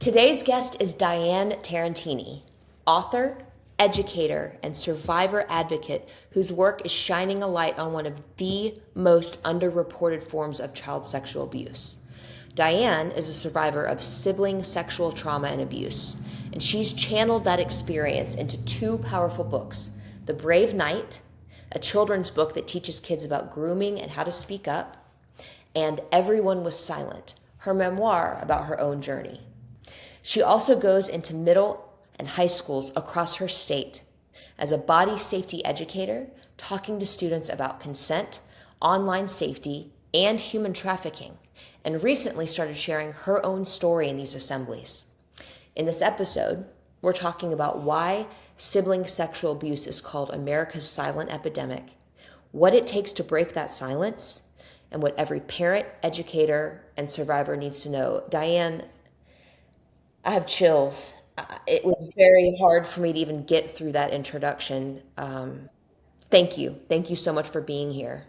Today's guest is Diane Tarantini, author, educator, and survivor advocate whose work is shining a light on one of the most underreported forms of child sexual abuse. Diane is a survivor of sibling sexual trauma and abuse, and she's channeled that experience into two powerful books: The Brave Knight, a children's book that teaches kids about grooming and how to speak up, and Everyone Was Silent, her memoir about her own journey. She also goes into middle and high schools across her state as a body safety educator, talking to students about consent, online safety, and human trafficking, and recently started sharing her own story in these assemblies. In this episode, we're talking about why sibling sexual abuse is called America's silent epidemic, what it takes to break that silence, and what every parent, educator, and survivor needs to know. Diane, I have chills. It was very hard for me to even get through that introduction. Thank you. Thank you so much for being here.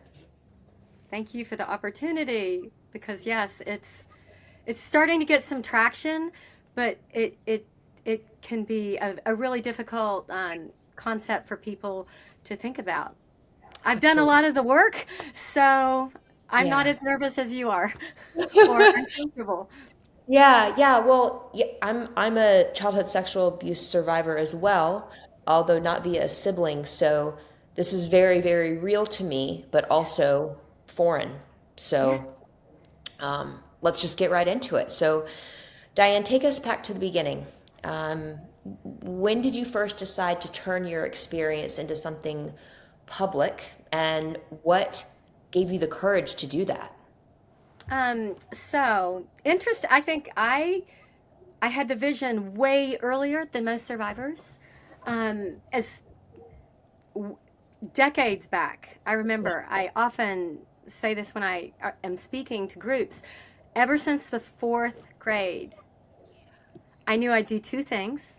Thank you for the opportunity because yes, it's starting to get some traction, but it can be a really difficult concept for people to think about. I've done a Absolutely. lot of the work, so I'm not Yeah. as nervous as you are or uncomfortable. Yeah. Well, yeah, I'm a childhood sexual abuse survivor as well, although not via a sibling. So this is very, very real to me, but also foreign. Yes. So let's just get right into it. So, Diane, take us back to the beginning. Um, when did you first decide to turn your experience into something public, and what gave you the courage to do that? So interest. I think I had the vision way earlier than most survivors. As decades back. I remember I often say this when I am speaking to groups. Ever since the fourth grade, I knew I'd do two things: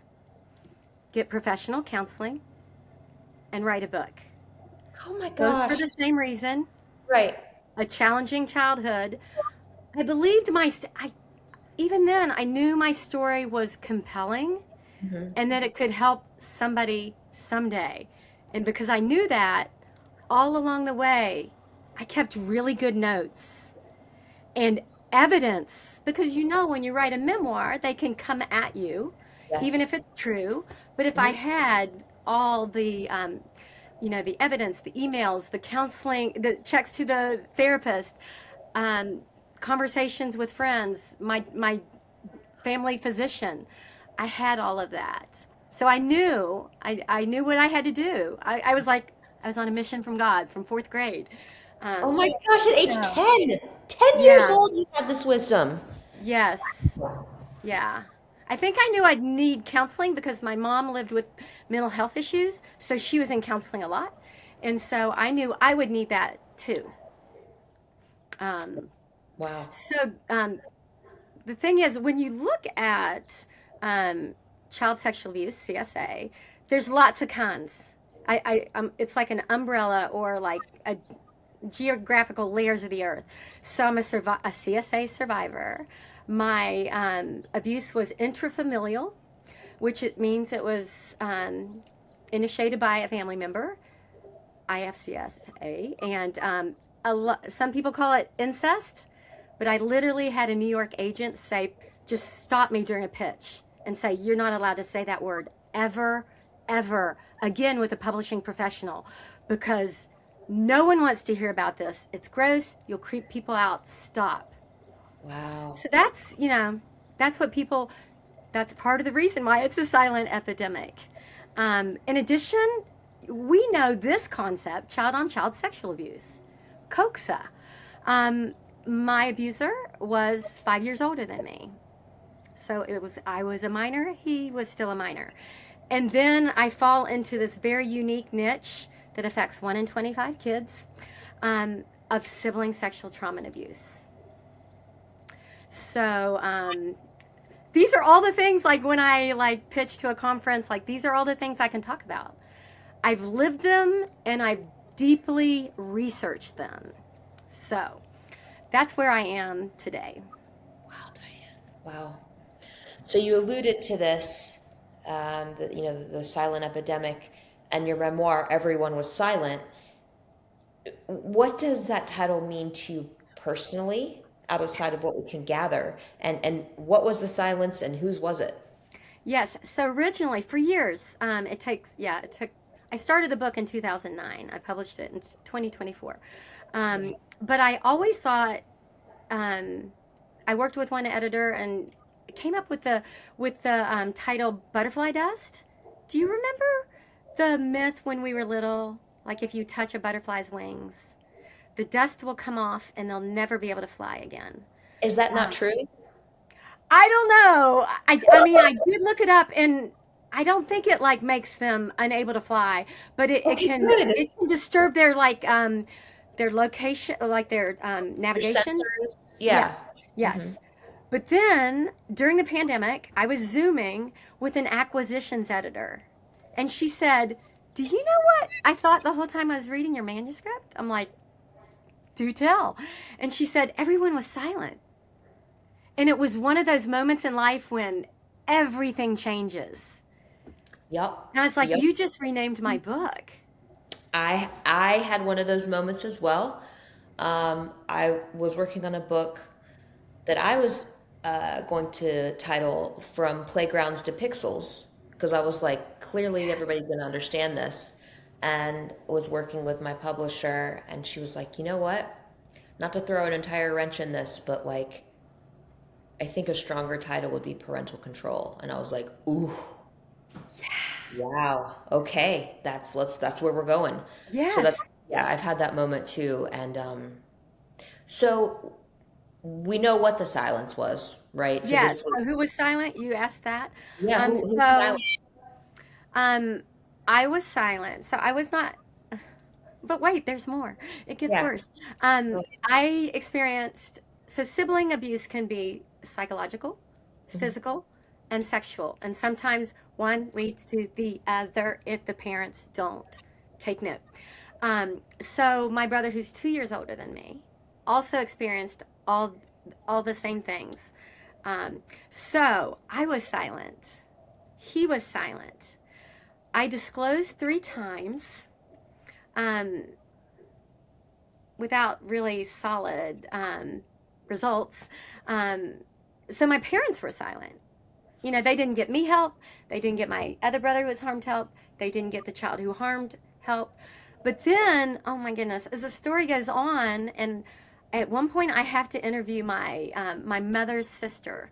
get professional counseling and write a book. Oh my Both for gosh. the same reason, Right. a challenging childhood. I believed even then, I knew my story was compelling Mhm. and that it could help somebody someday. And because I knew that, all along the way, I kept really good notes and evidence because when you write a memoir, they can come at you, even Yes. if it's true. But if I Mhm. had all the evidence, the emails, the counseling, the checks to the therapist, um, conversations with friends, my family physician, I had all of that. So I knew what I had to do. I was like, I was on a mission from God from fourth grade. Oh Um, my gosh, at age so 10, 10 years yeah, old, you had this wisdom. yes, yeah. I think I knew I'd need counseling because my mom lived with mental health issues, so she was in counseling a lot, and so I knew I would need that too. Um, Wow. so the thing is, when you look at um, child sexual abuse (CSA), there's lots of kinds. It's like an umbrella or like a geographical layers of the earth. So I'm a CSA survivor. My abuse was intrafamilial, which it means it was initiated by a family member, IFCSA, and some people call it incest. But I literally had a New York agent say, just stop me during a pitch and say, you're not allowed to say that word ever, ever again with a publishing professional because no one wants to hear about this. It's gross. You'll creep people out. Stop. Wow. So that's what people, that's part of the reason why it's a silent epidemic. In addition, we know this concept, child on child sexual abuse, COXA. Um, my abuser was 5 years older than me. So I was a minor, he was still a minor. And then I fall into this very unique niche that affects 1 in 25 kids of sibling sexual trauma and abuse. So these are all the things like when I like pitch to a conference, like these are all the things I can talk about. I've lived them and I've deeply researched them. So that's where I am today. Wow, Diane. Wow. So you alluded to this, the silent epidemic, and your memoir, Everyone Was Silent. What does that title mean to you personally, outside of what we can gather? And what was the silence and whose was it? Yes. So originally, for years, it took, I started the book in 2009. I published it in 2024. But I always thought, um, I worked with one editor and came up with the title Butterfly Dust. Do you remember the myth when we were little? Like if you touch a butterfly's wings, the dust will come off and they'll never be able to fly again. Is that not Um, true? I don't know. I mean, I did look it up, and I don't think it like makes them unable to fly, but Okay, good. it can disturb their location, like their Your navigation. sensors, Yeah. yeah. Hmm. Yes. But then during the pandemic, I was Zooming with an acquisitions editor, and she said, "Do you know what I thought the whole time I was reading your manuscript?" I'm like, "Do tell." And she said, "Everyone was silent." And it was one of those moments in life when everything changes. Yep. And I was like, Yep. you just renamed my book. I had one of those moments as well. I was working on a book that I was going to title From Playgrounds to Pixels because I was like, clearly everybody's going to understand this. And was working with my publisher, and she was like, you know what? Not to throw an entire wrench in this, but like, I think a stronger title would be Parental Control. And I was like, ooh, wow, okay, that's where we're going. So Yes. that's yeah, I've had that moment too. And so we know what the silence was, right? So Yes. this So was who was silent? You asked that. yeah, who's the So silent? um, I was silent. So I was not, but wait, there's more. It gets Yeah. worse. Oh, I experienced, so sibling abuse can be psychological, mhm. physical, and sexual. And sometimes one leads to the other if the parents don't take note. So my brother, who's 2 years older than me, also experienced all the same things. So I was silent. He was silent. I disclosed 3 times um, without really solid results. Um, so my parents were silent. You know, they didn't get me help. They didn't get my other brother who was harmed help. They didn't get the child who harmed help. But then, oh my goodness, as the story goes on, and at one point I have to interview my mother's sister,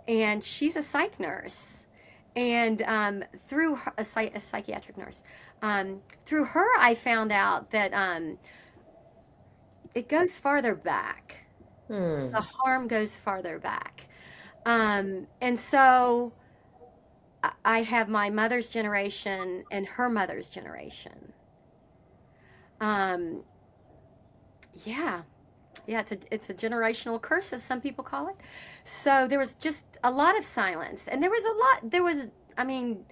and she's a psych nurse, and through her, a psychiatric nurse, through her I found out that it goes farther back. The Hmm. harm goes farther back, and so I have my mother's generation and her mother's generation. Um, yeah, yeah, it's a generational curse, as some people call it. So there was just a lot of silence, and there was a lot. I mean,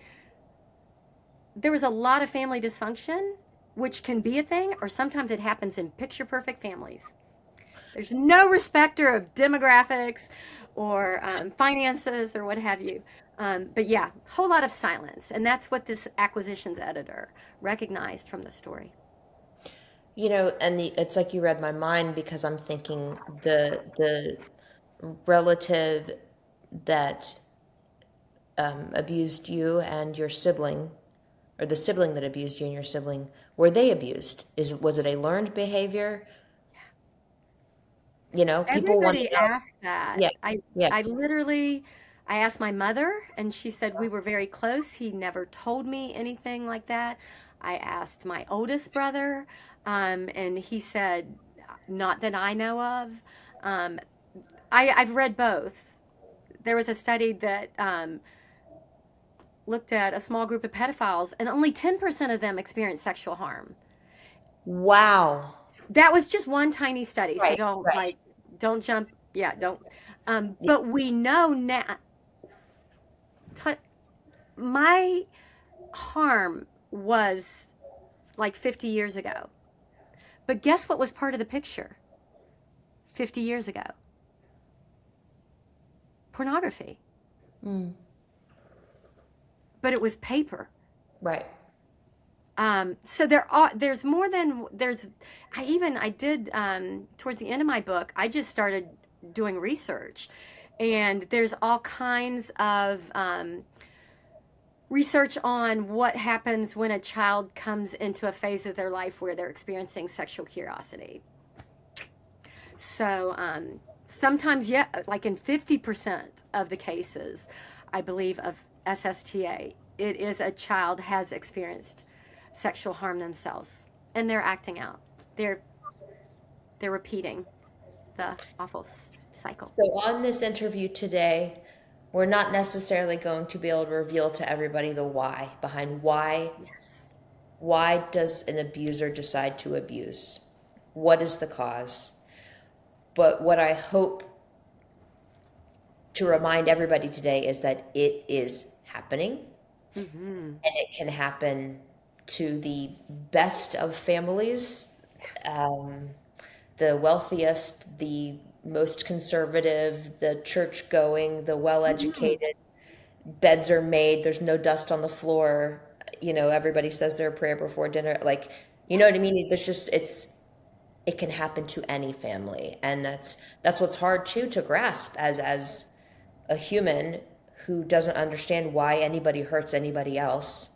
there was a lot of family dysfunction, which can be a thing, or sometimes it happens in picture perfect families. There's no respecter of demographics or finances or what have you. But yeah, whole lot of silence, and that's what this acquisitions editor recognized from the story. And it's like you read my mind because I'm thinking the relative that abused you and your sibling, or the sibling that abused you and your sibling, were they abused? Was it a learned behavior? People want to Everybody know. asked that. Yeah, yeah. I literally I asked my mother and she said we were very close. He never told me anything like that. I asked my oldest brother, and he said not that I know of. Um, I've read both. There was a study that looked at a small group of pedophiles, and only 10% of them experienced sexual harm. Wow. That was just one tiny study, so Right, right. don't jump. Yeah, don't. Yeah. But we know now. T- my harm was like 50 years ago. But guess what was part of the picture 50 years ago? Pornography. but it was paper. Right. So there's more than there's. I did towards the end of my book. I just started doing research, and there's all kinds of research on what happens when a child comes into a phase of their life where they're experiencing sexual curiosity. So sometimes, yeah, like in 50% of the cases, I believe, of SSTA, it is a child has experienced sexual harm themselves, and they're acting out. They're repeating the awful cycle. So on this interview today, we're not necessarily going to be able to reveal to everybody the why behind Yes. why does an abuser decide to abuse? What is the cause? But what I hope to remind everybody today is that it is happening, and it can happen to the best of families, the wealthiest, the most conservative, the church going, the well educated. Beds are made, there's no dust on the floor. Everybody says their prayer before dinner. Like, you know what I mean? There's just, it can happen to any family. And that's what's hard too to grasp as a human who doesn't understand why anybody hurts anybody else,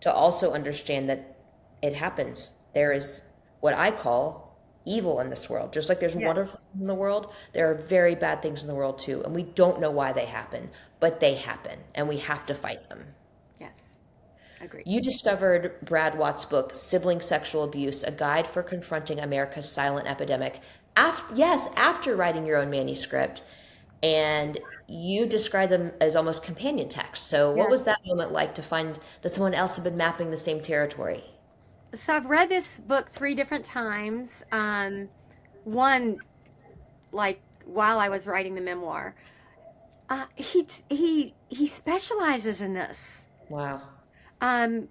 to also understand that it happens. There is what I call evil in this world. Just like there's Yes. wonderful things in the world, there are very bad things in the world too. And we don't know why they happen, but they happen, and we have to fight them. Yes. Agreed. You discovered Brad Watt's book, Sibling Sexual Abuse, A Guide for Confronting America's Silent Epidemic. After writing your own manuscript, and you described them as almost companion texts. So what Yes. was that moment like to find that someone else had been mapping the same territory? So I've read this book 3 different times. One, like while I was writing the memoir. He specializes in this. Wow.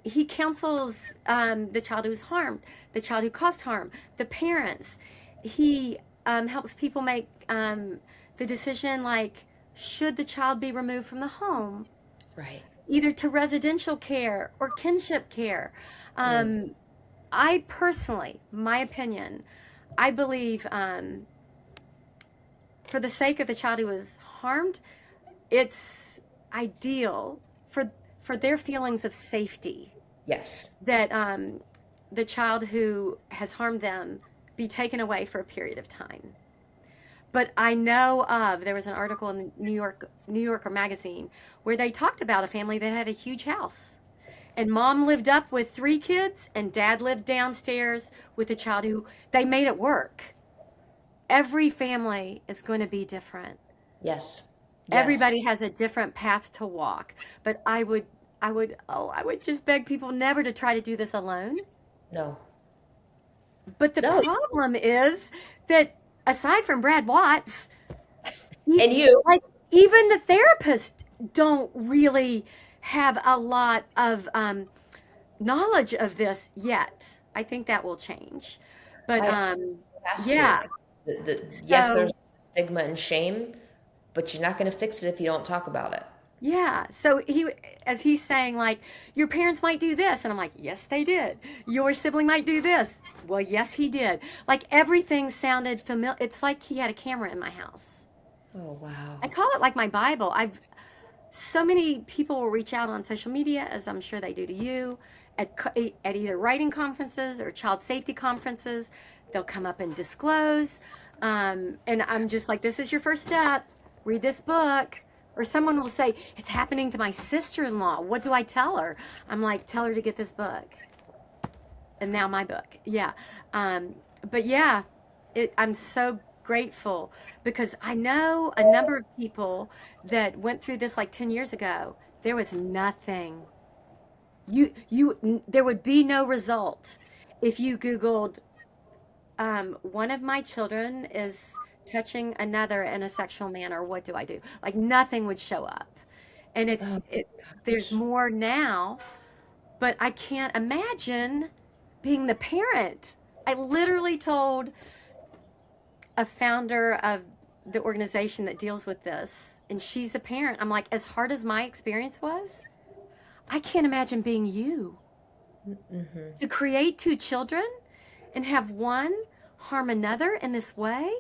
He counsels the child who's harmed, the child who caused harm, the parents. He helps people make the decision, like, should the child be removed from the home, Right. either to residential care or kinship care. I personally, my opinion, I believe for the sake of the child who was harmed, it's ideal for their feelings of safety Yes. that the child who has harmed them be taken away for a period of time. But I know there was an article in the New Yorker magazine where they talked about a family that had a huge house. And mom lived up with 3 kids, and dad lived downstairs with a child who they made it work. Every family is going to be different. Yes. Everybody Yes. has a different path to walk. But I would just beg people never to try to do this alone. No. But the No. problem is that aside from Brad Watts, And you. like, even the therapists don't really have a lot of knowledge of this yet. I think that will change. But It has yeah. to. Yes, So there's stigma and shame, but you're not going to fix it if you don't talk about it. yeah. So as he's saying, like, your parents might do this. And I'm like, yes, they did. Your sibling might do this. Well, yes, he did. Like, everything sounded familiar. It's like he had a camera in my house. Oh, wow. I call it like my Bible. So many people will reach out on social media, as I'm sure they do to you, at either writing conferences or child safety conferences. They'll come up and disclose. And I'm just like, this is your first step. Read this book. Or someone will say, it's happening to my sister-in-law. What do I tell her? I'm like, tell her to get this book. And now my book. Yeah. But yeah, I'm so grateful because I know a number of people that went through this like 10 years ago. There was nothing. There would be no result if you Googled, one of my children is touching another in a sexual manner. What do I do? Like, nothing would show up. And there's more now, but I can't imagine being the parent. I literally told a founder of the organization that deals with this and she's a parent. I'm like, as hard as my experience was, I can't imagine being you. To create two children and have one harm another in this way.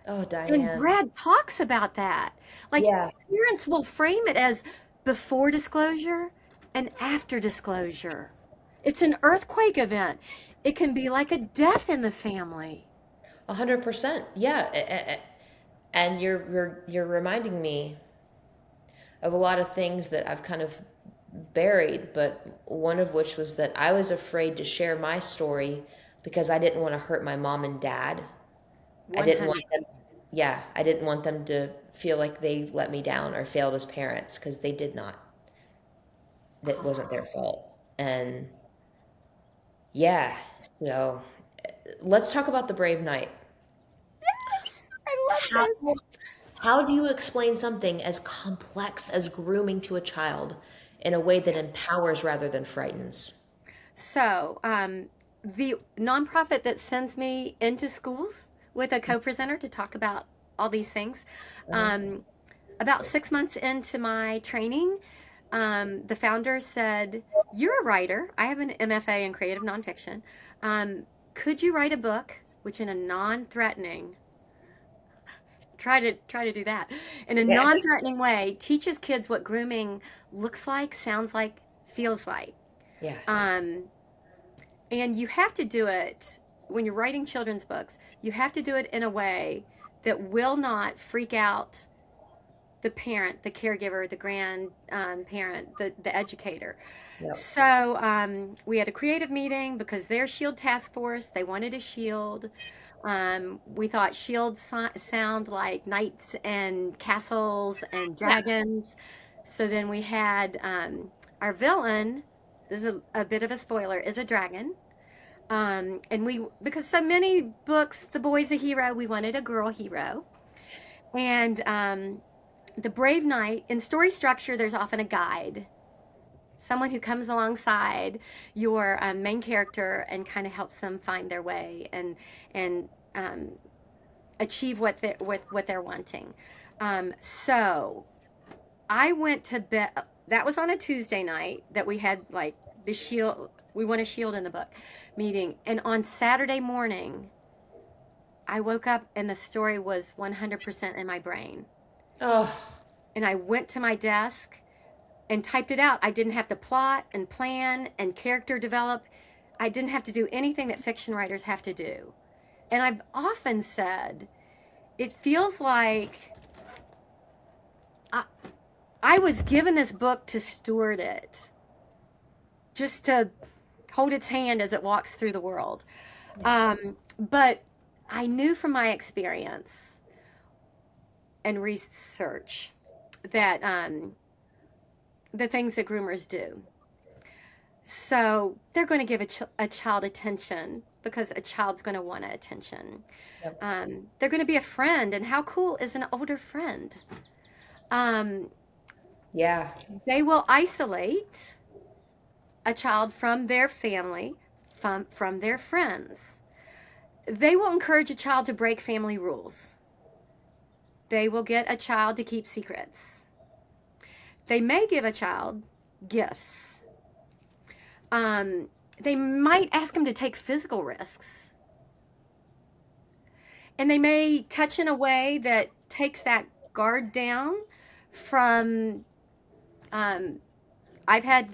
Oh, And Diane. Brad talks about that. Like, Yeah. parents will frame it as before disclosure and after disclosure. It's an earthquake event. It can be like a death in the family. 100%. Yeah. And you're reminding me of a lot of things that I've kind of buried, but one of which was that I was afraid to share my story because I didn't want to hurt my mom and dad. I didn't want 100. them, yeah, I didn't want them to feel like they let me down or failed as parents because they did not. That wasn't their fault. And yeah, so let's talk about the Brave Knight. Yes, I love How, this. how do you explain something as complex as grooming to a child in a way that empowers rather than frightens? So, the nonprofit that sends me into schools with a co-presenter to talk about all these things, um, about 6 months into my training, the founder said, "You're a writer. I have an MFA in creative nonfiction. Could you write a book, which in a non-threatening, try to do that in a Yeah. non-threatening way, teaches kids what grooming looks like, sounds like, feels like." Yeah. Um, And you have to do it when you're writing children's books, you have to do it in a way that will not freak out the parent, the caregiver, the grandparent, the educator. Yep. So we had a creative meeting because their shield task force, they wanted a shield. We thought shields sound like knights and castles and Yeah. dragons. So then we had our villain, this is a bit of a spoiler, is a dragon. And we, because so many books, the boy's a hero, we wanted a girl hero. And the Brave Knight, in story structure, there's often a guide, someone who comes alongside your main character and kind of helps them find their way and achieve what they're wanting. So I went to bed. That was on a Tuesday night that we had like the shield. We want a shield in the book meeting, and on Saturday morning, I woke up and the story was 100% in my brain. Oh, And I went to my desk and typed it out. I didn't have to plot and plan and character develop. I didn't have to do anything that fiction writers have to do. And I've often said, it feels like I, I was given this book to steward it, just to hold its hand as it walks through the world. But I knew from my experience and research that the things that groomers do. So they're going to give a child attention because a child's going to want attention. yep. They're going to be a friend, and how cool is an older friend? Um, Yeah. they will isolate a child from their family, from their friends. They will encourage a child to break family rules. They will get a child to keep secrets. They may give a child gifts. They might ask them to take physical risks. And they may touch in a way that takes that guard down from I've had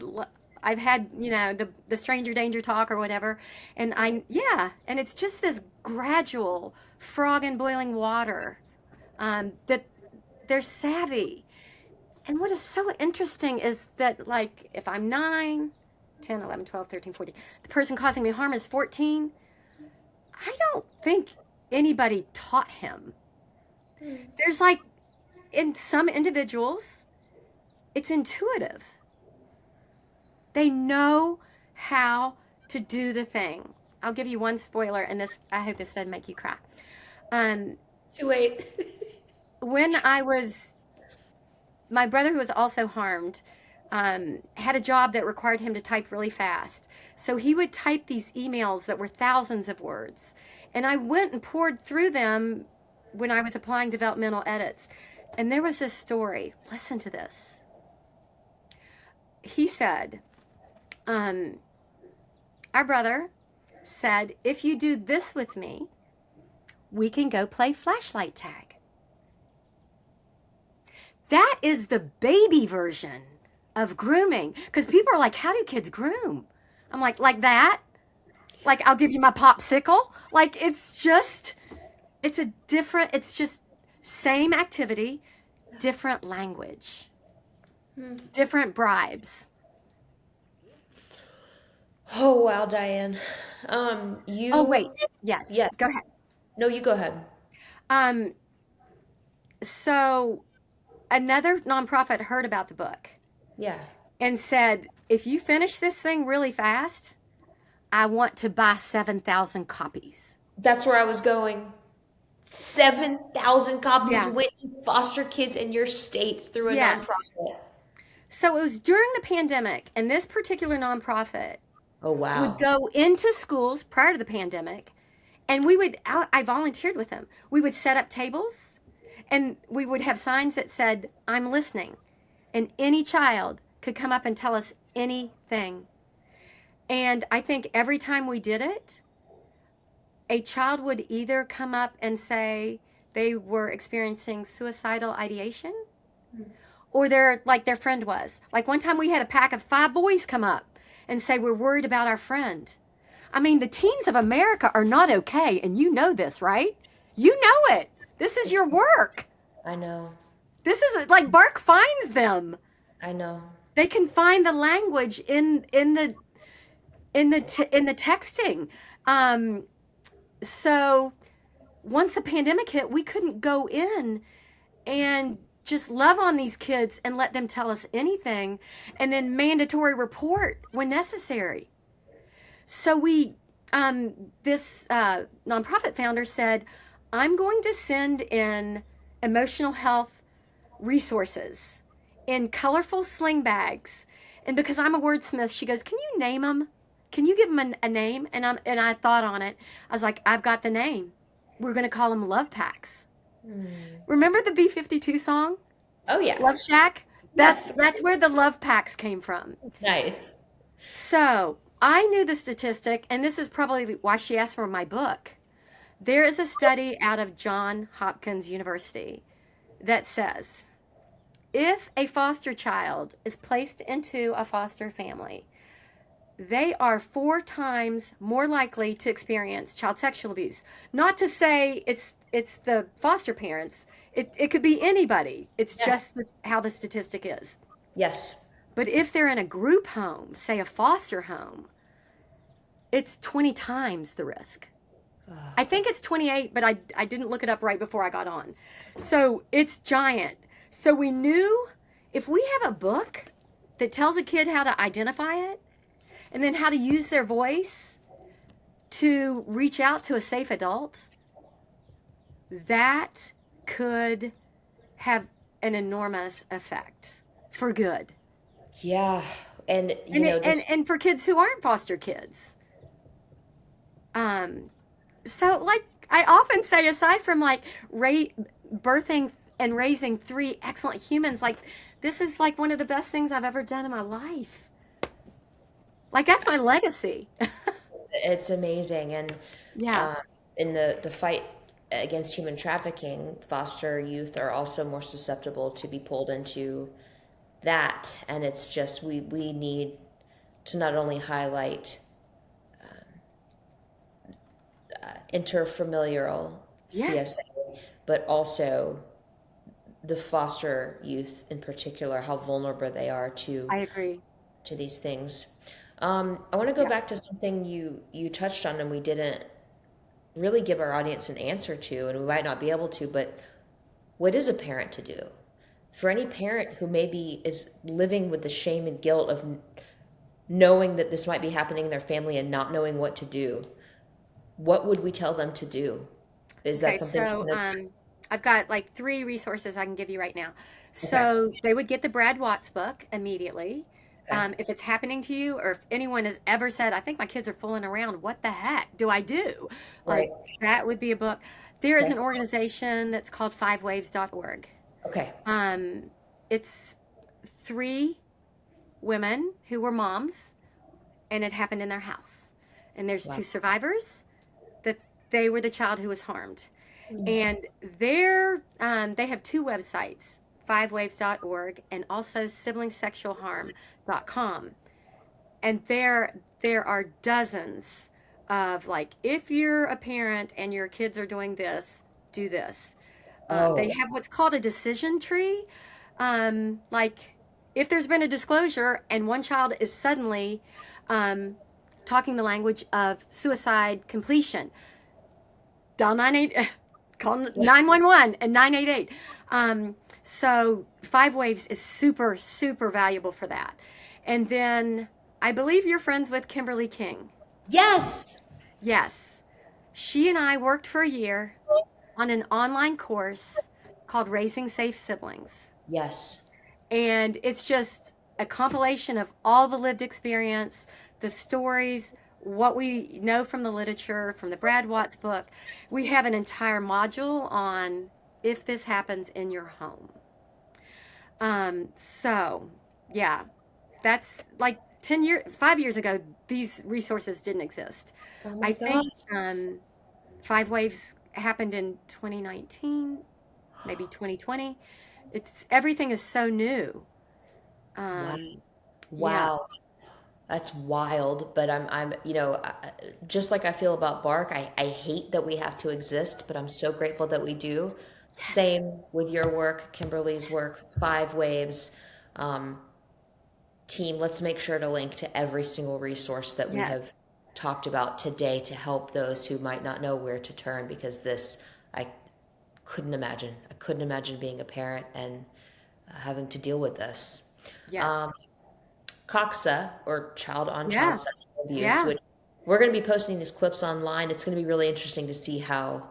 the stranger danger talk or whatever, and and it's just this gradual frog in boiling water, that they're savvy. And what is so interesting is that, like, if I'm 9, 10, 11, 12, 13, 14, the person causing me harm is 14, I don't think anybody taught him. There's like, in some individuals, it's intuitive. They know how to do the thing. I'll give you one spoiler, and this, I hope this doesn't make you cry. Too late. When my brother, who was also harmed, had a job that required him to type really fast. So he would type these emails that were thousands of words. And I went and poured through them when I was applying developmental edits. And there was this story. Listen to this. He said, our brother said, if you do this with me, we can go play flashlight tag. That is the baby version of grooming. Because people are like, how do kids groom? I'm like that? Like, I'll give you my popsicle? Like, it's just same activity, different language, different bribes. Oh, wow, Diane. Oh, wait. Yes. Yes. Go ahead. No, you go ahead. So another nonprofit heard about the book Yeah. and said, if you finish this thing really fast, I want to buy 7,000 copies. That's where I was going. 7,000 copies Yeah. went to foster kids in your state through a Yes. nonprofit. So it was during the pandemic, and this particular nonprofit Oh, wow. would go into schools prior to the pandemic, and I volunteered with them. We would set up tables, and we would have signs that said, I'm listening. And any child could come up and tell us anything. And I think every time we did it, a child would either come up and say they were experiencing suicidal ideation, or their friend was. Like one time we had a pack of 5 boys come up and say, we're worried about our friend. I mean, the teens of America are not okay, and you know this, right? You know it. This is your work. I know. This is like Bark finds them. I know. They can find the language in the texting. So once the pandemic hit, we couldn't go in and just love on these kids and let them tell us anything, and then mandatory report when necessary. So this nonprofit founder said, I'm going to send in emotional health resources in colorful sling bags. And because I'm a wordsmith, she goes, can you name them? Can you give them a name? And I thought on it. I was like, I've got the name. We're going to call them love packs. Remember the B-52 song? Oh, yeah. Love Shack? That's where the love packs came from. Nice. So I knew the statistic, and this is probably why she asked for my book. There is a study out of Johns Hopkins University that says if a foster child is placed into a foster family, they are 4 times more likely to experience child sexual abuse. Not to say it's the foster parents. It could be anybody. It's just how the statistic is. Yes. But if they're in a group home, say a foster home, it's 20 times the risk. I think it's 28, but I didn't look it up right before I got on. So it's giant. So we knew if we have a book that tells a kid how to identify it and then how to use their voice to reach out to a safe adult, that could have an enormous effect for good. Yeah. And, and for kids who aren't foster kids. So like I often say, aside from like birthing and raising 3 excellent humans, like this is like one of the best things I've ever done in my life. Like that's my legacy. It's amazing. And yeah, in the fight against human trafficking, foster youth are also more susceptible to be pulled into that. And it's just we need to not only highlight interfamilial CSA, but also the foster youth in particular, how vulnerable they are to I agree to these things. I want to go back to something you touched on and we didn't really give our audience an answer to, and we might not be able to, but what is a parent to do? For any parent who maybe is living with the shame and guilt of knowing that this might be happening in their family and not knowing what to do, what would we tell them to do? Is that something? So I've got like 3 resources I can give you right now. So they would get the Brad Watts book immediately. If it's happening to you, or if anyone has ever said, I think my kids are fooling around, what the heck do I do? Like that would be a book. There is an organization that's called 5waves.org. Okay. Um, it's three women who were moms, and it happened in their house. And there's Wow. two survivors that they were the child who was harmed. Mm. And they have two websites, fivewaves.org and also siblingsexualharm.com. And there are dozens of, like, if you're a parent and your kids are doing this, do this. They Oh, have what's called a decision tree. Like, if there's been a disclosure and one child is suddenly um, talking the language of suicide completion, dial 98, call 911 and 988. So Five Waves is super, super valuable for that. And then I believe you're friends with Kimberly King. yes. Yes. She and I worked for a year on an online course called Raising Safe Siblings. Yes. And it's just a compilation of all the lived experience, the stories, what we know from the literature, from the Brad Watts book. We have an entire module on if this happens in your home. So, yeah, that's like 10 years, 5 years ago, these resources didn't exist. Oh my I gosh. think Five Waves happened in 2019, maybe 2020. Everything is so new. Wow. Um, yeah. Wow. That's wild, but just like I feel about Bark, I hate that we have to exist, but I'm so grateful that we do. Yes. Same with your work, Kimberly's work, Five Waves. Um, Team, let's make sure to link to every single resource that we Yes. have talked about today to help those who might not know where to turn because I couldn't imagine. I couldn't imagine being a parent and having to deal with this. Yes. Um, COXA, or child on child Yeah. sexual abuse, Yeah. which we're going to be posting these clips online. It's going to be really interesting to see how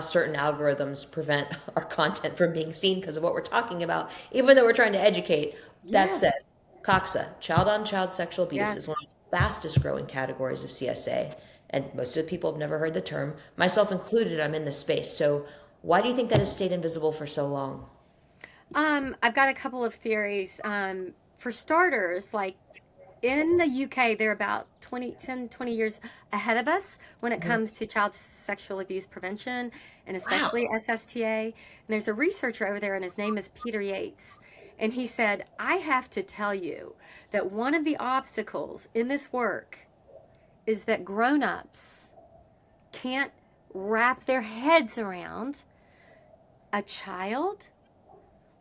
certain algorithms prevent our content from being seen because of what we're talking about, even though we're trying to educate. That Yes. said, COXA, child on child sexual abuse, is one of Yes. the fastest growing categories of CSA. And most of the people have never heard the term, myself included. I'm in this space. So, why do you think that has stayed invisible for so long? I've got a couple of theories. For starters, like in the UK, they're about 20 years ahead of us when it Mhm. comes to child sexual abuse prevention and Wow. especially SSTA. And there's a researcher over there, and his name is Peter Yates. And he said, I have to tell you that one of the obstacles in this work is that grown-ups can't wrap their heads around a child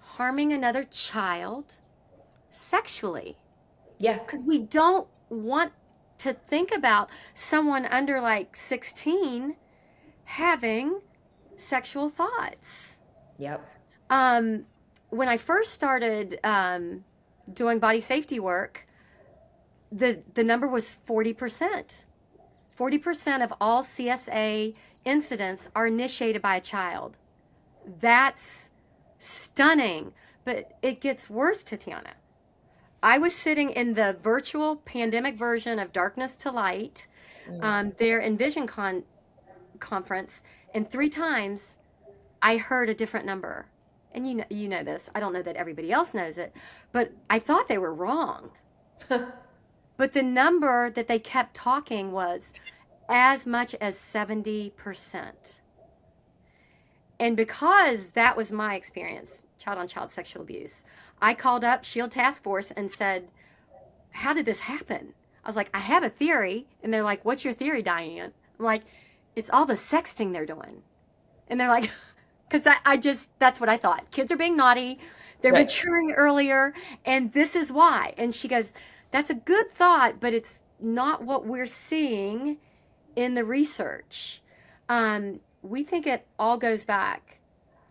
harming another child sexually, Yeah. because we don't want to think about someone under like 16 having sexual thoughts. Yep. Um, when I first started doing body safety work, the number was 40%. 40% of all CSA incidents are initiated by a child. That's stunning. But it gets worse, Tatiana. I was sitting in the virtual pandemic version of Darkness to Light, Mm. their Envision conference, and three times I heard a different number. And you know this. I don't know that everybody else knows it, but I thought they were wrong. But the number that they kept talking was as much as 70%. And because that was my experience, child on child sexual abuse, I called up Shield Task Force and said, how did this happen? I was like, I have a theory. And they're like, what's your theory, Diane? I'm like, it's all the sexting they're doing. And they're like, because that's what I thought. Kids are being naughty. They're Right. maturing earlier. And this is why. And she goes, that's a good thought, but it's not what we're seeing in the research. We think it all goes back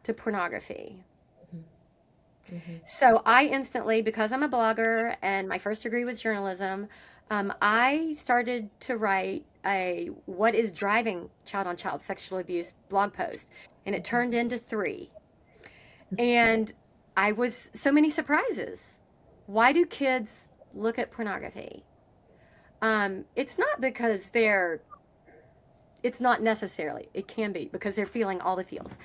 to pornography. Mhm. So I instantly, because I'm a blogger and my first degree was journalism, I started to write a "What is driving child on child sexual abuse" blog post, and it turned into three. And I was so many surprises. Why do kids look at pornography? It's not because it's not necessarily, it can be because they're feeling all the feels.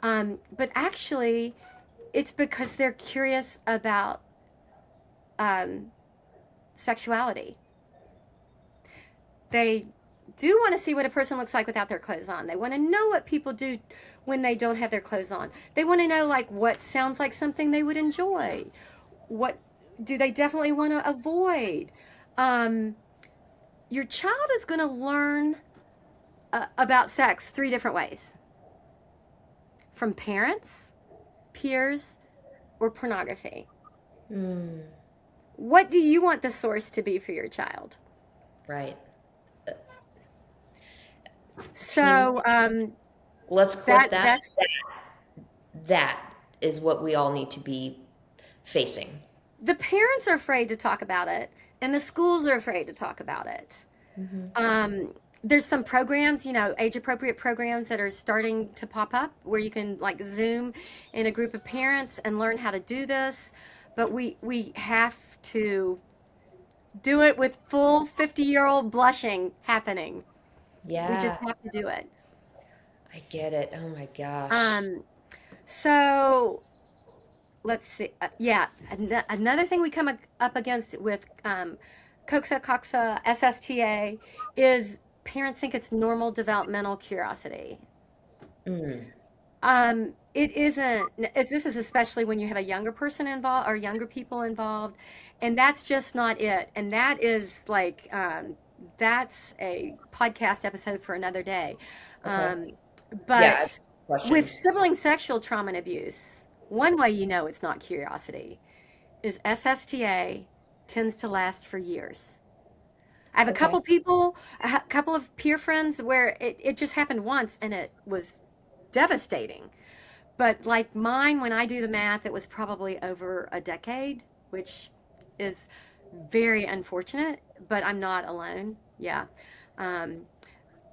But actually, It's because they're curious about um, sexuality. They do want to see what a person looks like without their clothes on. They want to know what people do when they don't have their clothes on. They want to know like what sounds like something they would enjoy. What do they definitely want to avoid? Um, your child is going to learn about sex 3 different ways: from parents, peers, or pornography. Mm, What do you want the source to be for your child? right. Team, So let's clip that. that's That is what we all need to be facing. the parents are afraid to talk about it, and the schools are afraid to talk about it. Hmm. There's some programs, age appropriate programs that are starting to pop up where you can like Zoom in a group of parents and learn how to do this. But we have to do it with full 50-year-old blushing happening. We just Yeah, have to do it. I get it. Oh my gosh. Um, so let's see. Yeah, another thing we come up against with COXA, COXA, SSTA is parents think it's normal developmental curiosity. Mm, It isn't. This is especially when you have a younger person involved or younger people involved, and that's just not it. And that is like that's a podcast episode for another day. okay. Um, Yeah, I have but some with questions. sibling sexual trauma and abuse, one way you know it's not curiosity is SSTA tends to last for years. I have a Okay. couple people, a couple of peer friends where it just happened once and it was devastating. But like mine, when I do the math, it was probably over a decade, which is very unfortunate, but I'm not alone. Yeah. Um,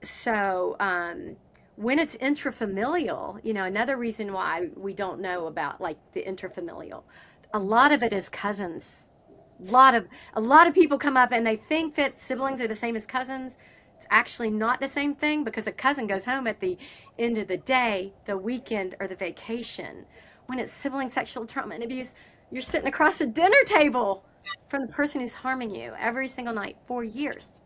so when it's intrafamilial, another reason why we don't know about like the intrafamilial, a lot of it is cousins. A lot of people come up and they think that siblings are the same as cousins. It's actually not the same thing because a cousin goes home at the end of the day, the weekend, or the vacation. When it's sibling sexual trauma and abuse, you're sitting across a dinner table from the person who's harming you every single night for years.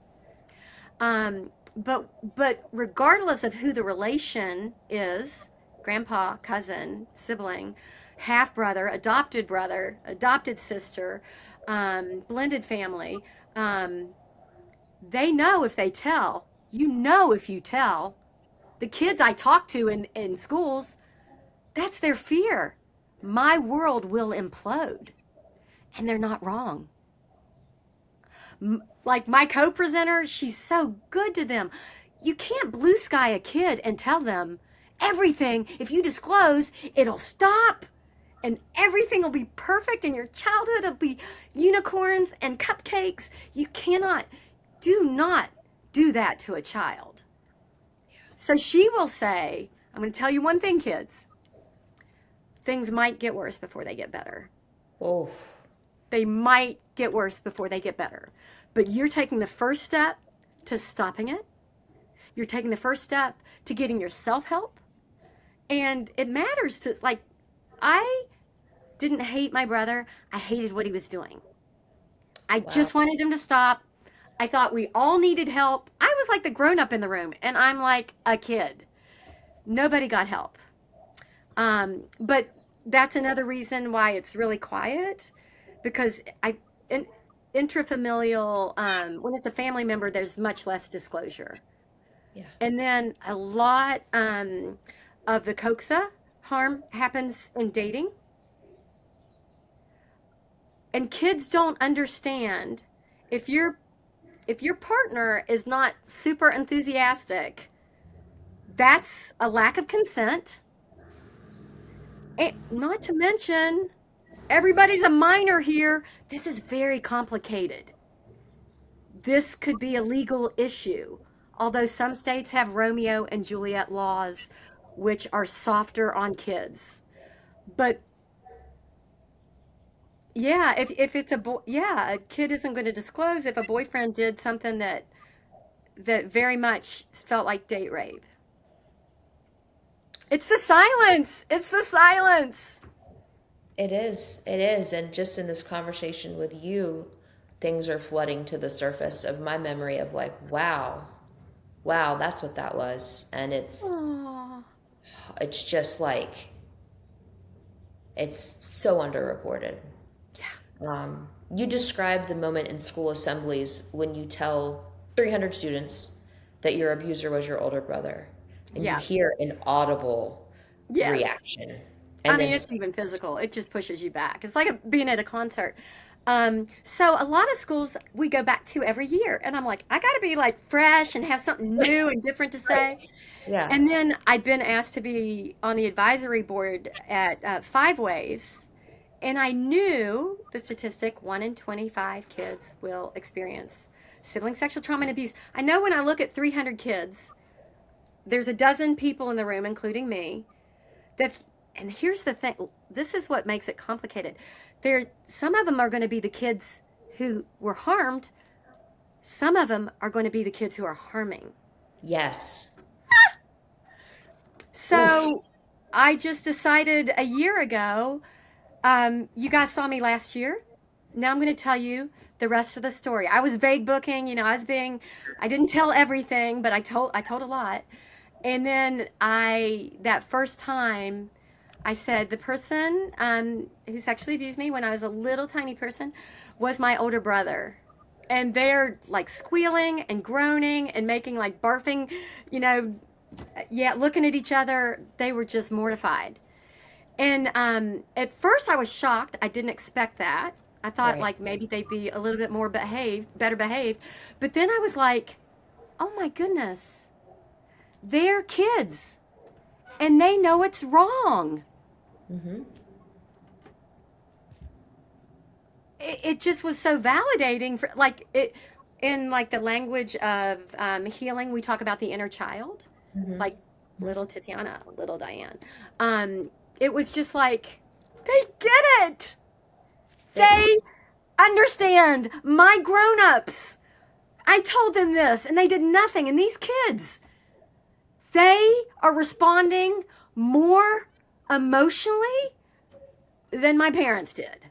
But regardless of who the relation is, grandpa, cousin, sibling, half brother, adopted sister, blended family, um, they know if they tell. You know if you tell. The kids I talk to in schools, that's their fear. My world will implode. And they're not wrong. Like my co-presenter, she's so good to them. You can't blue sky a kid and tell them everything. If you disclose, it'll stop and everything will be perfect and your childhood will be unicorns and cupcakes. You cannot, do not do that to a child. So she will say, I'm going to tell you one thing, kids. Things might get worse before they get better. Oh, They might get worse before they get better. But you're taking the first step to stopping it. You're taking the first step to getting yourself help. And it matters to, like, I didn't hate my brother. I hated what he was doing. I wow. just wanted him to stop. I thought we all needed help. I was like the grown up in the room, and I'm like a kid. Nobody got help. But that's another reason why it's really quiet because in, intrafamilial, when it's a family member, there's much less disclosure. Yeah. And then a lot of the COXA harm happens in dating. And kids don't understand if your partner is not super enthusiastic, that's a lack of consent. And not to mention, everybody's a minor here. This is very complicated. This could be a legal issue, although some states have Romeo and Juliet laws, which are softer on kids. But yeah, if it's a boy, yeah, a kid isn't going to disclose if a boyfriend did something that very much felt like date rape. It's the silence. It's the silence. It is. It is. And just in this conversation with you, things are flooding to the surface of my memory of like, wow, wow, that's what that was. And Aw. it's just like, it's so underreported. You describe the moment in school assemblies when you tell 300 students that your abuser was your older brother, and you Yeah. hear an audible Yes. reaction. I And then, mean, it's even physical. It just pushes you back. It's like being at a concert. So a lot of schools we go back to every year, and I'm like, I got to be like fresh and have something new and different to right. say. Yeah. And then I'd been asked to be on the advisory board at Five Ways, and I knew the statistic: 1 in 25 kids will experience sibling sexual trauma and abuse. I know when I look at 300 kids, there's a dozen people in the room, including me, that, and here's the thing, this is what makes it complicated. Some of them are going to be the kids who were harmed, some of them are going to be the kids who are harming. Yes. Oof. So I just decided a year ago, you guys saw me last year. Now I'm going to tell you the rest of the story. I was vague booking, I didn't tell everything, but I told a lot. And then that first time, I said the person who sexually abused me when I was a little tiny person was my older brother. And they're like squealing and groaning and making like barfing, you know, yeah, looking at each other. They were just mortified. And at first I was shocked. I didn't expect that. I thought Right. like maybe they'd be a little bit more better behaved. But then I was like, oh my goodness, they're kids and they know it's wrong. Mm-hmm. It just was so validating for like it in like the language of healing. We talk about the inner child, Mm-hmm. like little Tatiana, little Diane. It was just like they get it. It, They understand my grown-ups. I told them this and they did nothing. And these kids, they are responding more emotionally than my parents did.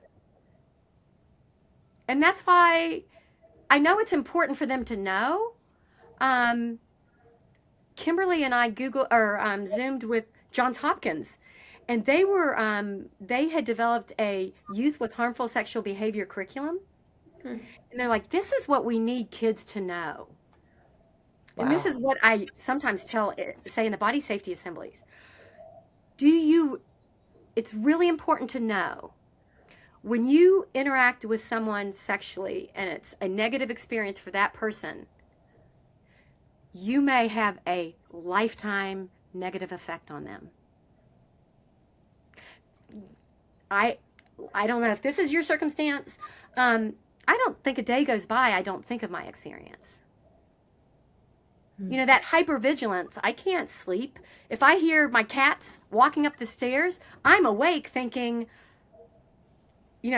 And that's why I know it's important for them to know. Um, Kimberly and I Zoomed with Johns Hopkins, and they had developed a youth with harmful sexual behavior curriculum. hmm. And they're like, this is what we need kids to know. And this Wow. is what I sometimes say in the body safety assemblies. It's really important to know when you interact with someone sexually and it's a negative experience for that person, you may have a lifetime negative effect on them. I don't know if this is your circumstance. I don't think a day goes by I don't think of my experience. That hypervigilance, I can't sleep. If I hear my cats walking up the stairs, I'm awake thinking,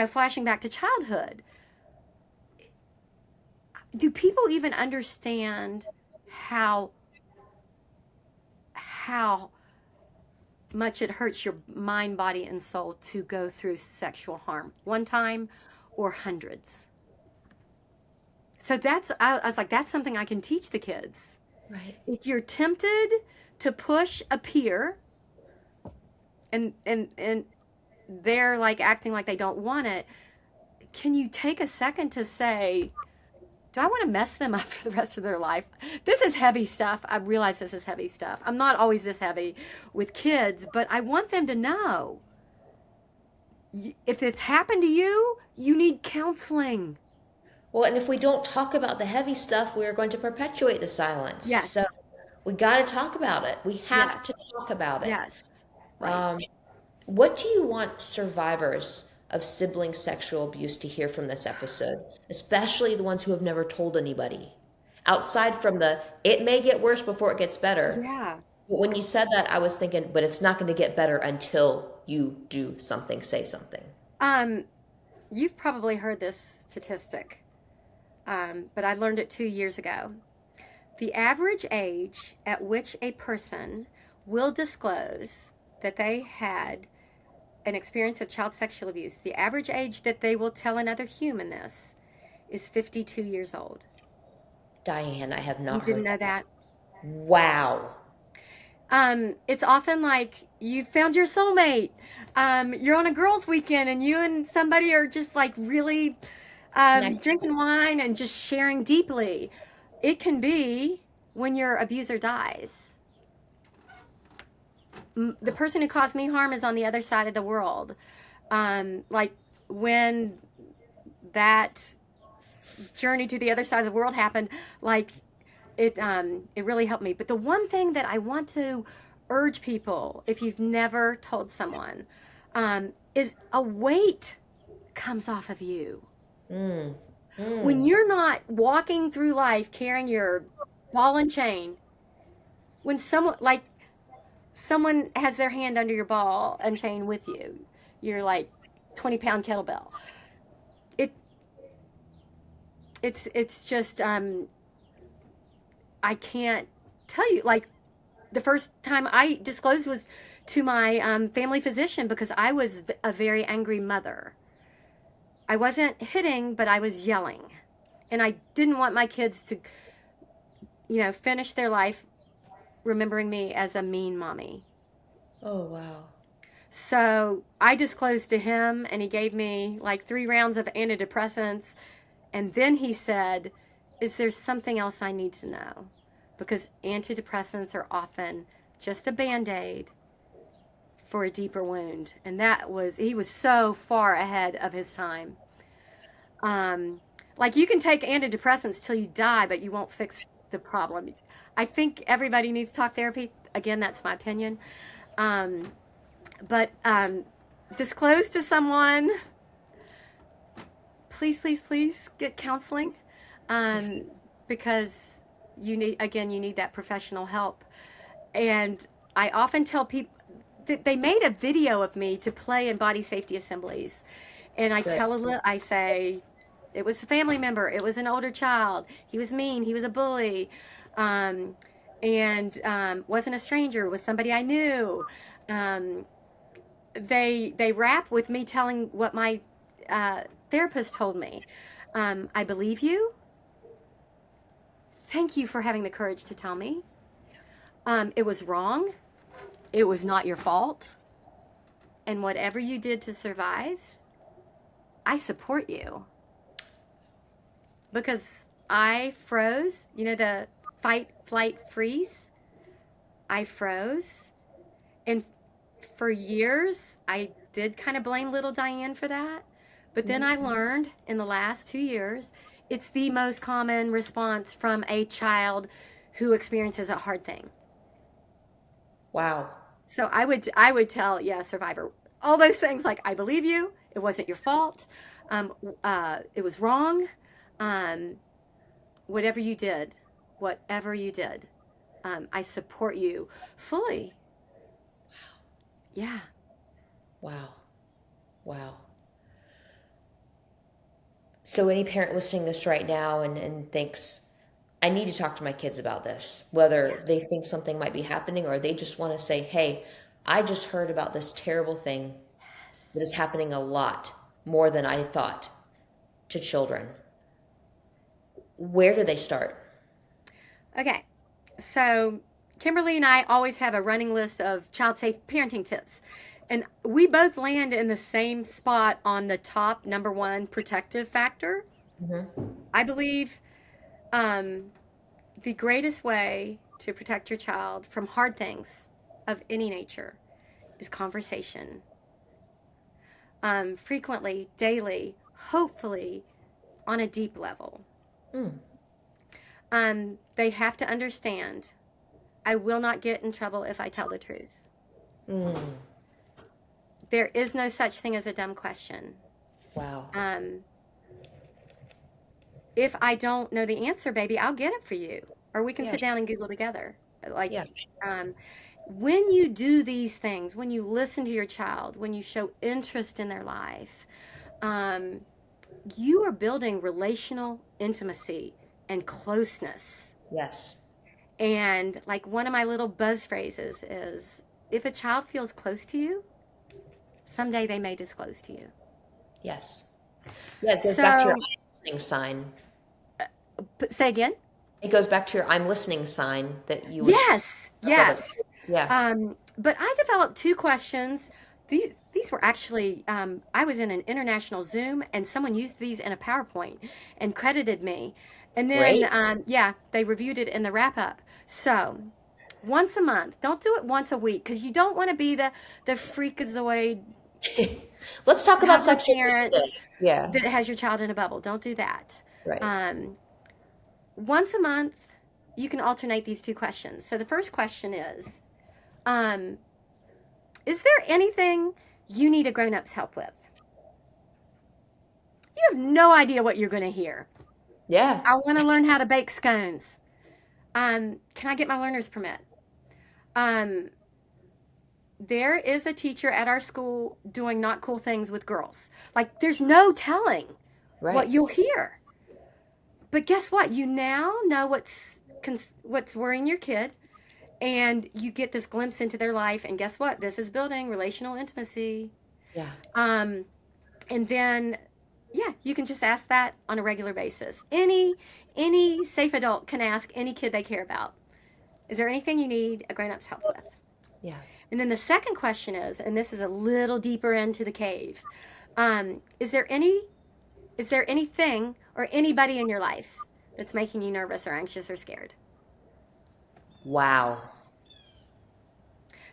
flashing back to childhood. Do people even understand how much it hurts your mind, body, and soul to go through sexual harm one time or hundreds? So I was like, that's something I can teach the kids. Right. If you're tempted to push a peer and they're like acting like they don't want it, can you take a second to say, do I want to mess them up for the rest of their life? This is heavy stuff. I realize this is heavy stuff. I'm not always this heavy with kids, but I want them to know if it's happened to you, you need counseling. Well, and if we don't talk about the heavy stuff, we are going to perpetuate the silence. Yes. So we got to talk about it. We have Yes. to talk about it. Yes. Right. What do you want survivors of sibling sexual abuse to hear from this episode, especially the ones who have never told anybody? Outside from it may get worse before it gets better. Yeah. But when you said that, I was thinking, but it's not going to get better until you do something, say something. You've probably heard this statistic, but I learned it 2 years ago. The average age at which a person will disclose that they had an experience of child sexual abuse, the average age that they will tell another human this is 52 years old. Diane, I have You not didn't heard know that. that? Wow. It's often like you found your soulmate. You're on a girls' weekend and you and somebody are just like really Next. drinking wine and just sharing deeply. It can be when your abuser dies. The person who caused me harm is on the other side of the world. Like when that journey to the other side of the world happened, like it really helped me. But the one thing that I want to urge people, if you've never told someone, is a weight comes off of you. Mm. When Mm. you're not walking through life carrying your ball and chain, when someone has their hand under your ball and chain with you, you're like 20-pound kettlebell. It it's just I can't tell you, like the first time I disclosed was to my family physician because I was a very angry mother. I wasn't hitting, but I was yelling. And I didn't want my kids to, finish their life remembering me as a mean mommy. Oh, wow. So I disclosed to him, and he gave me like 3 rounds of antidepressants. And then he said, is there something else I need to know? Because antidepressants are often just a band aid for a deeper wound. And he was so far ahead of his time. Like you can take antidepressants till you die, but you won't fix the problem. I think everybody needs talk therapy. Again, that's my opinion. But disclose to someone, please get counseling, Yes. um, because you need that professional help. And I often tell people that they made a video of me to play in body safety assemblies, and Good. I say it was a family member, it was an older child, he was mean, he was a bully, um, and wasn't a stranger, was somebody I knew. Um, they rap with me telling what my therapist told me. I believe you. Thank you for having the courage to tell me. It was wrong. It was not your fault. And whatever you did to survive, I support you. Because I froze, the fight, flight, freeze. I froze. And for years, I did kind of blame little Diane for that. But then I learned in the last 2 years, it's the most common response from a child who experiences a hard thing. Wow. So I would tell, yeah, survivor, all those things like, I believe you. It wasn't your fault. It was wrong. Um, whatever you did, whatever you did, I support you fully. Yeah. Wow. Wow. So, any parent listening to this right now and thinks, I need to talk to my kids about this, whether they think something might be happening or they just want to say, hey, I just heard about this terrible thing that is happening a lot more than I thought to children. Where do they start? Okay. So Kimberly and I always have a running list of child safe parenting tips. And we both land in the same spot on the top number one protective factor. Hmm. I believe um, the greatest way to protect your child from hard things of any nature is conversation. Frequently, daily, hopefully on a deep level. Mm. They have to understand I will not get in trouble if I tell the truth. Mm. There is no such thing as a dumb question. Wow. Um, if I don't know the answer, baby, I'll get it for you. Or we can Yeah. sit down and Google together. Like, Yeah. um, when you do these things, when you listen to your child, when you show interest in their life, um, you are building relational intimacy and closeness. Yes. And like one of my little buzz phrases is if a child feels close to you, someday they may disclose to you. Yes. Yeah, it goes back to your So, I'm listening sign. say again. It goes back to your I'm listening sign that you would Yes, love it. yes. Yeah. But I developed two questions. These were actually, I was in an international Zoom and someone used these in a PowerPoint and credited me. And then, Great. yeah, they reviewed it in the wrap up. So, once a month, don't do it once a week because you don't want to be the freakazoid Let's talk about Papa sexual abuse parent today. Yeah. that has your child in a bubble. Don't do that. Right. Once a month, you can alternate these two questions. So the first question is there anything you need a grown-up's help with? You have no idea what you're going to hear. Yeah. I want to learn how to bake scones. Can I get my learner's permit? There is a teacher at our school doing not cool things with girls. Like, there's no telling Right. what you'll hear. But guess what? You now know what's worrying your kid, and you get this glimpse into their life. And guess what? This is building relational intimacy. Yeah. And then, yeah, you can just ask that on a regular basis. Any safe adult can ask any kid they care about, is there anything you need a grown-up's help with? Yeah. And then the second question is, and this is a little deeper into the cave, is there anything or anybody in your life that's making you nervous or anxious or scared? Wow.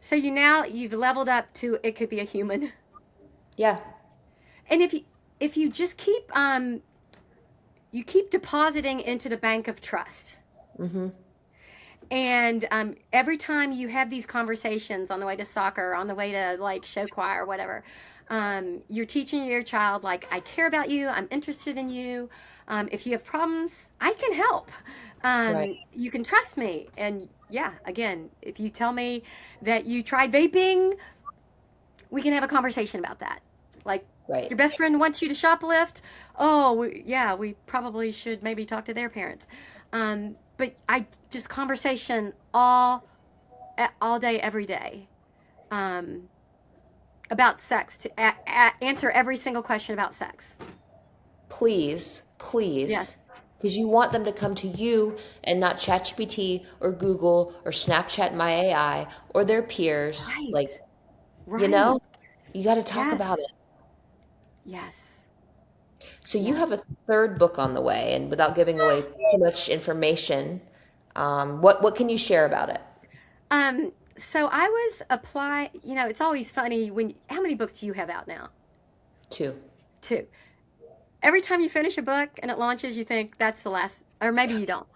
So you've leveled up to it could be a human. Yeah. And if you just keep you keep depositing into the bank of trust. Mm-hmm. And every time you have these conversations on the way to soccer, on the way to like show choir or whatever, you're teaching your child, like, I care about you, I'm interested in you. If you have problems, I can help. Right. You can trust me. And yeah, again, if you tell me that you tried vaping, we can have a conversation about that. Like, Right. your best friend wants you to shoplift. Oh, we probably should maybe talk to their parents. But I just conversation all day, every day, about sex, to answer every single question about sex. Please. Yes. Because you want them to come to you and not ChatGPT or Google or Snapchat My AI or their peers. Right. Like, Right. you know, you got to talk Yes. about it. Yes. So you have a third book on the way, and without giving away too much information, what can you share about it? So I was it's always funny how many books do you have out now? 2. 2. Every time you finish a book and it launches, you think that's the last, or maybe you don't.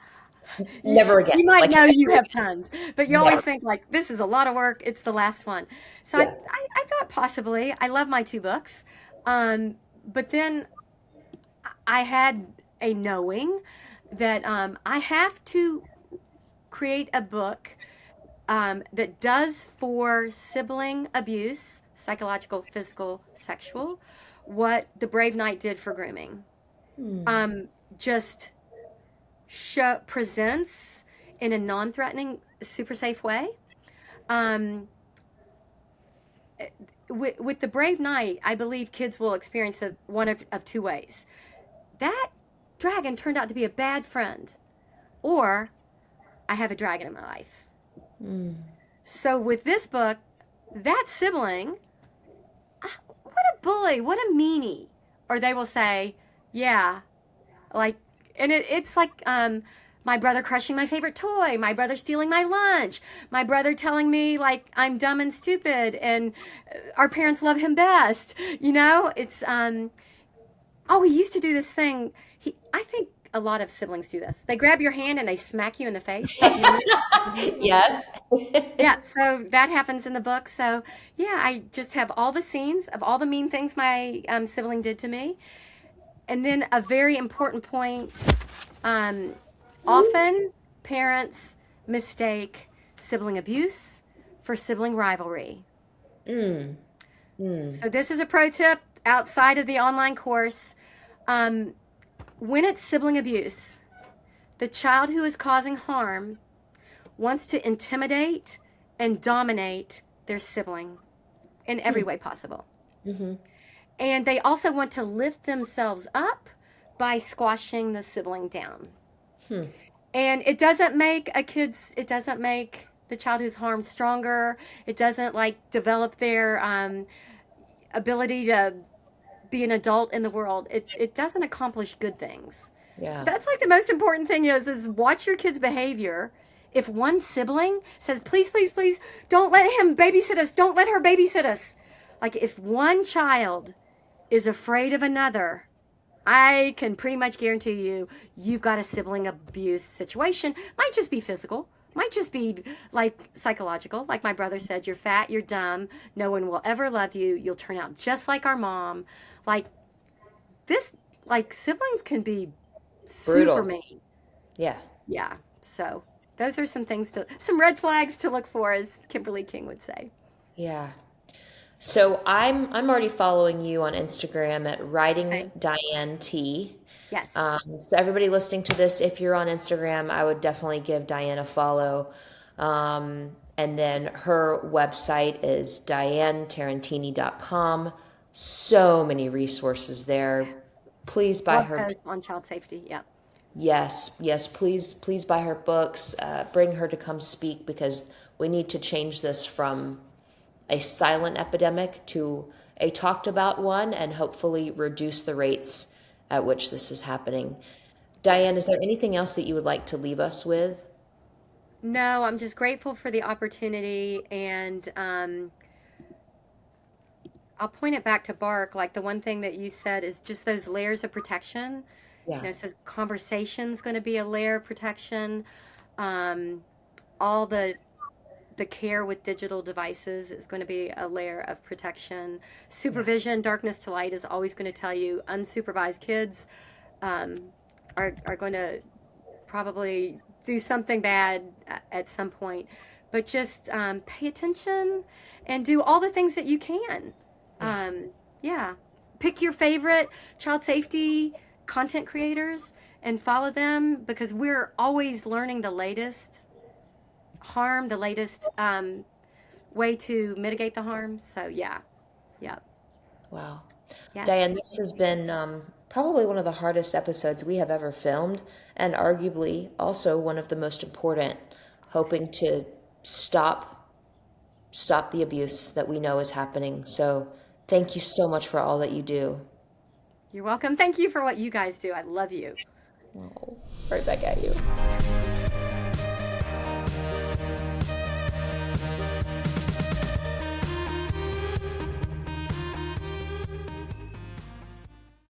Never again. You might Like, know you have tons, but you always Never. think like, this is a lot of work. It's the last one. So Yeah. I thought possibly, I love my 2 books. But then I had a knowing that I have to create a book that does for sibling abuse, psychological, physical, sexual, what The Brave Knight did for grooming. Just presents in a non-threatening, super safe way. With The Brave Knight, I believe kids will experience one of 2 ways. That dragon turned out to be a bad friend, or I have a dragon in my life. So with this book, that sibling, what a bully, what a meanie. Or they will say, yeah, like, and it's like my brother crushing my favorite toy, my brother stealing my lunch, my brother telling me like I'm dumb and stupid and our parents love him best. It's, we used to do this thing. I think a lot of siblings do this. They grab your hand and they smack you in the face. Yes. Yeah, so that happens in the book. So yeah, I just have all the scenes of all the mean things my sibling did to me. And then a very important point, often parents mistake sibling abuse for sibling rivalry. So this is a pro tip outside of the online course. When it's sibling abuse, the child who is causing harm wants to intimidate and dominate their sibling in every way possible. Hmm. And they also want to lift themselves up by squashing the sibling down. Hmm. And it doesn't make the child who's harmed stronger. It doesn't like develop their ability to be an adult in the world. It doesn't accomplish good things. So Yeah. that's like the most important thing is watch your kid's behavior. If one sibling says, please, please, please, don't let him babysit us, don't let her babysit us. Like if one child is afraid of another, I can pretty much guarantee you've got a sibling abuse situation. Might just be physical, might just be like psychological. Like my brother said, you're fat, you're dumb, no one will ever love you, you'll turn out just like our mom. Like this, like siblings can be super Brutal. mean. Yeah. Yeah. So those are some red flags to look for, as Kimberly King would say. Yeah. So I'm already following you on Instagram at Writing Same. Diane T. Yes. So everybody listening to this, if you're on Instagram, I would definitely give Diane a follow. And then her website is dianetarantini.com. So many resources there. Please buy Blog her. posts on child safety. Yeah. Yes, yes, please buy her books. Bring her to come speak because we need to change this from a silent epidemic to a talked about one and hopefully reduce the rates at which this is happening. Diane, is Yes. there anything else that you would like to leave us with? No, I'm just grateful for the opportunity, and I'll point it back to Bark. Like the one thing that you said is just those layers of protection. Yeah, So conversation's going to be a layer of protection. Um, all the care with digital devices is going to be a layer of protection. yeah, Supervision, darkness to light is always going to tell you unsupervised kids um, are going to probably do something bad at some point. But just pay attention and do all the things that you can. yeah. Yeah. Pick your favorite child safety content creators and follow them because we're always learning the latest harm, the latest way to mitigate the harm. So, yeah. Yeah. Wow. Yes. Diane, this has been probably one of the hardest episodes we have ever filmed, and arguably also one of the most important, hoping to stop the abuse that we know is happening. So thank you so much for all that you do. You're welcome. Thank you for what you guys do. I love you. Oh, right back at you.